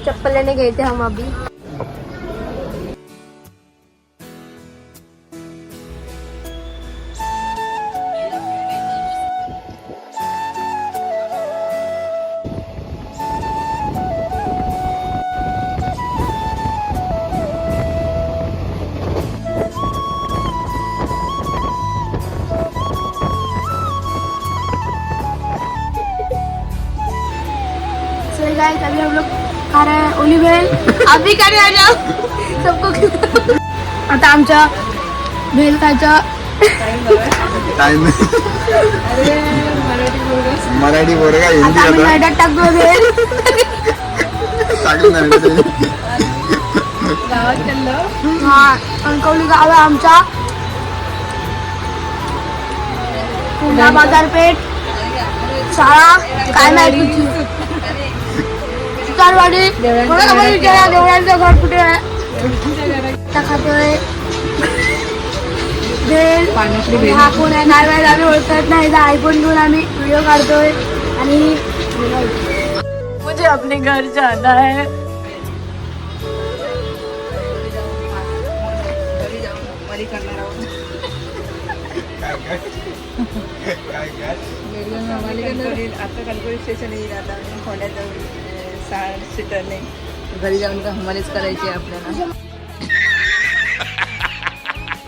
चप्पल लेने गए थे हम अभी। गाइस अभी हम लोग खा रहे हैं ओली भेल। आप भी खा रहे आ जाओ सबको। आता आमच्या भेल खायचा टाइम मराठी बोलगा हिंदी आता नाटक टाकतो भेल गावात चाललो. हा कणकवली गाव आहे आमचा. पुन्हा बाजारपेठ शाळा काय नाही सुतारवाडी. देवळांचं घर कुठे आहे खातोय भेल. हा कोण आहे काय वेळेला आम्ही ओळखत नाही. आयफोन घेऊन आम्ही व्हिडिओ काढतोय आणि मुझे अपने घर जाना है. आता कणकवली स्टेशन येईल. आता खोंड्यात जाऊन 6 सीटरने घरी जाऊन का हमालीच करायची आपल्याला.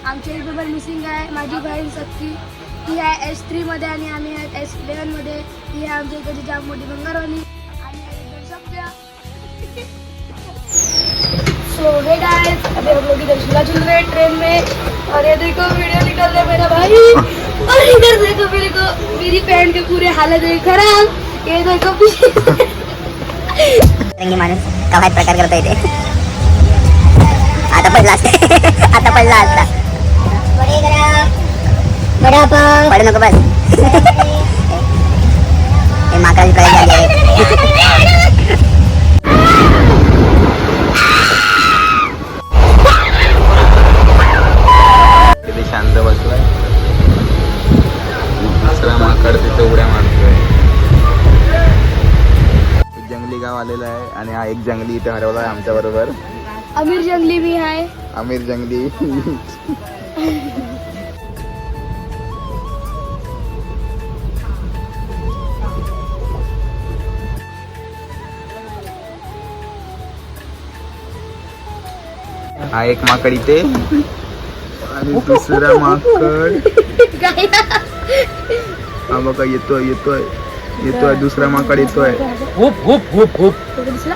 आमची एक पेपर मिसिंग आहे. माझी बहीण सक्की ती आहे S3 मध्ये आणि आम्ही आहे S11 मध्ये. ही आहे आमच्या इकडची जाम मोठी बंगारवाली आणि सो हे गाइस अभी हम लोग इधर झूला झूल रहे हैं ट्रेन में. और ये देखो वीडियो निकल रहा है मेरा भाई. और इधर देखो मेरी पैंट के पूरे हालत है खराब. ये देखो माणूस काय प्रकार करता येते. आता पडला आता पडला असता पडू नको बस. हे माकाची कळी झाली आहे. किती शांत बसलाय. दुसरा माकड तिथे उड्या मारतोय. जंगली गाव आलेलं आहे आणि हा एक जंगली इथे हरवला आहे आमच्या बरोबर. आमिर जंगली भी आहे. आमिर जंगली हा एक माकड इथे आणि दुसरा माकड हा बघा येतोय येतोय येतोय. दुसरा माकड येतोय. खूप खूप खूप खूप दिसला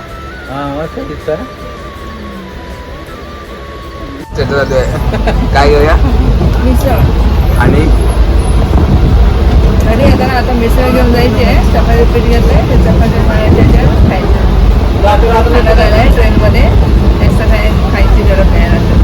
काय घेऊया मिसळ. आणि घरी येताना आता मिसळ घेऊन जायची आहे. चपाती पीठ घेतलंय ते चपाती त्याच्यावर खायचं. ट्रेनमध्ये जास्त काय खायची गरज नाही.